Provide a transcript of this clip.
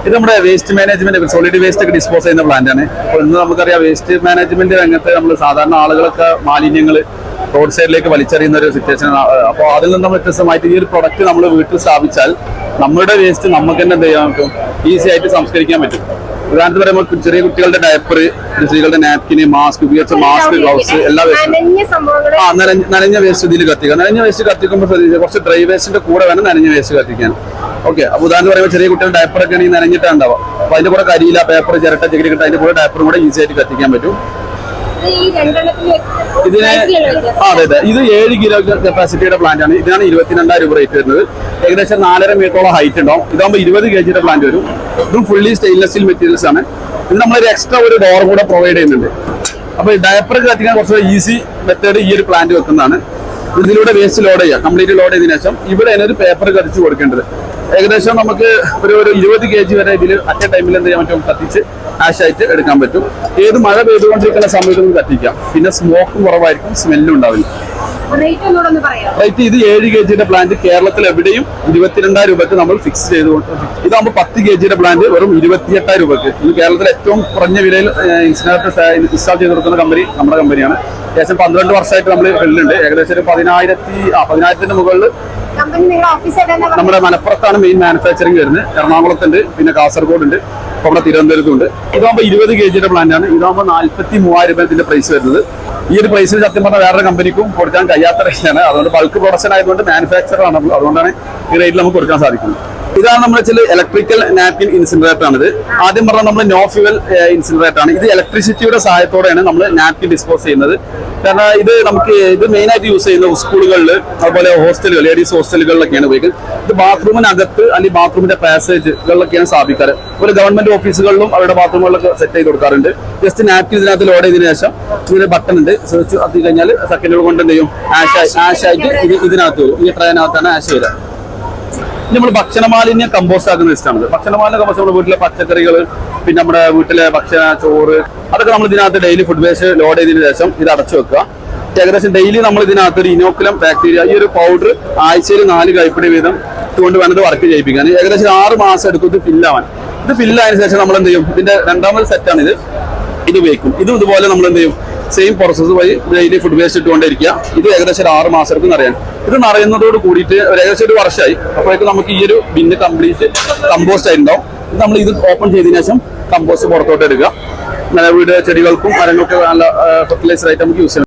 ഇത് നമ്മുടെ waste management solid waste ഒക്കെ ഡിസ്പോസ് ചെയ്യുന്ന പ്ലാന്റ് ആണ്. അപ്പോൾ ഇന്ന് നമുക്കറിയാം വേസ്റ്റ് മാനേജ്മെന്റ് രംഗത്ത് നമ്മൾ സാധാരണ ആളുകളൊക്കെ മാലിന്യങ്ങൾ റോഡ് സൈഡിലേക്ക് വലിച്ചെറിയുന്ന ഒരു സിറ്റുവേഷൻ. അപ്പോൾ അതിൽ നിന്നും വ്യത്യസ്തമായിട്ട് ഈ ഒരു പ്രൊഡക്റ്റ് നമ്മൾ വീട്ടിൽ സ്ഥാപിച്ചാൽ നമ്മുടെ വേസ്റ്റ് നമുക്ക് തന്നെ എന്ത് ചെയ്യാൻ പറ്റും, ഈസി ആയിട്ട് സംസ്കരിക്കാൻ പറ്റും. ഉദാഹരണത്തിന് പറയുമ്പോൾ ചെറിയ കുട്ടികളുടെ ഡയപ്പർ, സ്ത്രീകളുടെ നാപ്കിന്, മാസ്ക്, ഉപയോഗിച്ച മാസ്ക്, ഗ്ലൗസ്, എല്ലാ വേസ്റ്റും നനഞ്ഞ വേസ്റ്റ് ഇതിൽ കത്തിക്കുക. നനഞ്ഞ വേസ്റ്റ് കത്തിക്കുമ്പോൾ കുറച്ച് ഡ്രൈ വേസ്റ്റിന്റെ കൂടെ വേണം നനഞ്ഞ വേസ്റ്റ് കത്തിക്കാൻ. ഓക്കെ, അപ്പോൾ ഉദാഹരണം പറയുമ്പോൾ ചെറിയ കുട്ടികളുടെ ഡയപ്പറൊക്കെ ആണെങ്കിൽ നനഞ്ഞിട്ടാണ് ഉണ്ടാവുക. അപ്പോൾ അതിന്റെ കൂടെ കരിയില, പേപ്പർ, ചിരട്ട, ചകിരി കിട്ടുക, അതിന്റെ കൂടെ ഡയപ്പറും കൂടെ ഈസി ആയിട്ട് കത്തിക്കാൻ പറ്റും. ഇതിന് അതെ, ഇത് 7 കിലോ കപ്പാസിറ്റിയുടെ പ്ലാന്റ് ആണ്. ഇതിനാണ് 22,000 രൂപ റേറ്റ് വരുന്നത്. ഏകദേശം 4.5 മീറ്ററോളം ഹൈറ്റ് ഉണ്ടാവും. ഇതാകുമ്പോൾ 20 kg പ്ലാന്റ് വരും. ഇതും ഫുള്ളി സ്റ്റെയിൻലെസ് സ്റ്റീൽ മെറ്റീരിയൽസ് ആണ്. ഇത് നമ്മളൊരു എക്സ്ട്രാ ഒരു ഡോർ കൂടെ പ്രൊവൈഡ് ചെയ്യുന്നുണ്ട്. അപ്പോൾ ഡയപ്പർ കത്തിക്കാൻ കുറച്ച് ഈസി മെത്തേഡ് ഈ ഒരു പ്ലാന്റ് വെക്കുന്നതാണ്. ഇതിലൂടെ വേസ്റ്റ് ലോഡ് ചെയ്യുക. കംപ്ലീറ്റ് ലോഡ് ചെയ്തതിനു ശേഷം ഇവിടെ ഒരു പേപ്പർ കത്തിച്ച് കൊടുക്കേണ്ടത്. ഏകദേശം നമുക്ക് ഒരു 20 kg വരെ ഇതിൽ അറ്റ് എ ടൈമിൽ എന്ത് ചെയ്യാൻ പറ്റും, കത്തിച്ച് ആശായിട്ട് എടുക്കാൻ പറ്റും. ഏത് മഴ പെയ്തുകൊണ്ടിരിക്കുന്ന സമയത്തൊന്നും കത്തിക്കാം. പിന്നെ സ്മോക്കും കുറവായിരിക്കും, സ്മെല്ലും ഉണ്ടാവില്ല. റേറ്റ് ഇത് 7 kg പ്ലാന്റ് കേരളത്തിൽ എവിടെയും 22,000 രൂപക്ക് നമ്മൾ ഫിക്സ് ചെയ്തുകൊണ്ട്. ഇതാകുമ്പോൾ 10 kg പ്ലാന്റ് വെറും 28,000 രൂപക്ക്. ഇത് കേരളത്തിൽ ഏറ്റവും കുറഞ്ഞ വിലയിൽ ഇൻസ്റ്റാൾ ചെയ്ത് കൊടുക്കുന്ന കമ്പനി നമ്മുടെ കമ്പനിയാണ്. ഏകദേശം 12 വർഷമായിട്ട് നമ്മൾ ഫീൽഡുണ്ട്. ഏകദേശം ഒരു 10,000-ന്റെ മുകളിൽ. നമ്മുടെ മലപ്പുറത്താണ് മെയിൻ മാനുഫാക്ചറിങ് വരുന്നത്. എറണാകുളത്തുണ്ട്, പിന്നെ കാസർഗോഡ് ഉണ്ട്, നമ്മുടെ തിരുവനന്തപുരത്തുണ്ട്. ഇതാകുമ്പോൾ 20 kg പ്ലാന്റ് ആണ്. ഇതാകുമ്പോൾ 43,000 രൂപ ഇതിന്റെ പ്രൈസ് വരുന്നത്. ഈ ഒരു പ്രൈസിൽ സത്യം പറഞ്ഞാൽ വേറെ കമ്പനിക്കും കൊടുക്കാൻ കഴിയാത്ത റേറ്റാണ്. അതുകൊണ്ട് ബൾക്ക് പ്രൊഡക്ഷൻ ആയതുകൊണ്ട് മാനുഫാക്ചർ ആണ്, അതുകൊണ്ടാണ് ഈ റേറ്റിൽ നമുക്ക് കൊടുക്കാൻ സാധിക്കുന്നത്. ഇതാണ് നമ്മുടെ ചില ഇലക്ട്രിക്കൽ നാപ്കിൻ ഇൻസിനറേറ്റർ ആണിത്. ആദ്യം പറഞ്ഞാൽ നമ്മൾ നോ ഫ്യൂവൽ ഇൻസിനറേറ്റർ ആണ്. ഇത് ഇലക്ട്രിസിറ്റിയുടെ സഹായത്തോടെയാണ് നമ്മൾ നാപ്കിൻ ഡിസ്പോസ് ചെയ്യുന്നത്. കാരണം ഇത് മെയിൻ ആയിട്ട് യൂസ് ചെയ്യുന്നത് സ്കൂളുകളിൽ, അതുപോലെ ഹോസ്റ്റലുകൾ, ലേഡീസ് ഹോസ്റ്റലുകളിലൊക്കെയാണ് ഉപയോഗിക്കുന്നത്. ഇത് ബാത്റൂമിനകത്ത് അല്ലെങ്കിൽ ബാത്റൂമിന്റെ പാസേജുകളിലൊക്കെയാണ് സ്ഥാപിക്കാറ്. ഒരു ഗവൺമെന്റ് ഓഫീസുകളിലും അവരുടെ ബാത്റൂമുകളിലൊക്കെ സെറ്റ് ചെയ്ത് കൊടുക്കാറുണ്ട്. ജസ്റ്റ് നാപ്കിൻ ഇതിനകത്ത് ലോഡ് ചെയ്തതിനു ശേഷം ഇതിന് ബട്ടൺ ഉണ്ട്. സ്വിച്ച് കത്തി കഴിഞ്ഞാൽ സെക്കൻഡുകൾ കൊണ്ട് എന്ത് ചെയ്യും, ആഷായിട്ട് ഇതിനകത്ത് വരും. ഈ ട്രെയിനകത്താണ് ആഷ് വരിക. നമ്മൾ ഭക്ഷണ മാലിന്യം കമ്പോസ്റ്റ് ആക്കുന്ന ലിസ്റ്റാണ്. ഭക്ഷണ മാലിന്യ കമ്പോസ്റ്റ് നമ്മുടെ വീട്ടിലെ പച്ചക്കറികൾ, പിന്നെ നമ്മുടെ വീട്ടിലെ ഭക്ഷണ ചോറ്, അതൊക്കെ നമ്മൾ ഇതിനകത്ത് ഡെയിലി ഫുഡ് വേസ്റ്റ് ലോഡ് ചെയ്തതിനു ശേഷം ഇത് അടച്ചു വെക്കുക. ഏകദേശം ഡെയിലി നമ്മൾ ഇതിനകത്ത് ഒരു ഇനോക്കുലം ബാക്ടീരിയ, ഈ ഒരു പൗഡർ ആഴ്ചയിൽ 4 കൈപ്പിടി വീതം ഇട്ടുകൊണ്ട് വേണത് വർക്ക് ചെയ്യിപ്പിക്കാൻ. ഏകദേശം 6 മാസം എടുക്കും ഇത് ഫില്ലാവാൻ. ഇത് ഫില്ലായതിനു ശേഷം നമ്മൾ എന്ത് ചെയ്യും, ഇതിന്റെ രണ്ടാമത്തെ സെറ്റാണ് ഇത് ഉപയോഗിക്കും. ഇതുപോലെ നമ്മൾ എന്ത് ചെയ്യും, സെയിം പ്രോസസ്സ് വഴി ഡെയിലി ഫുഡ് വേസ്റ്റ് ഇട്ടുകൊണ്ടിരിക്കുക. ഇത് ഏകദേശം 6 മാസം എടുക്കും നിറയാൻ. ഇത് നിറയുന്നതോട് കൂടിയിട്ട് ഏകദേശം 1 വർഷമായി. അപ്പോഴേക്കും നമുക്ക് ഈ ഒരു ബിന്ന് കംപ്ലീറ്റ് കമ്പോസ്റ്റ് ആയിട്ടുണ്ടാവും. നമ്മൾ ഇത് ഓപ്പൺ ചെയ്തതിനു ശേഷം കമ്പോസ്റ്റ് പുറത്തോട്ട് എടുക്കുക. വീട് ചെടികൾക്കും മരങ്ങൾക്കും നല്ല ഫെർട്ടിലൈസർ ആയിട്ട് നമുക്ക് യൂസ് ചെയ്യാം.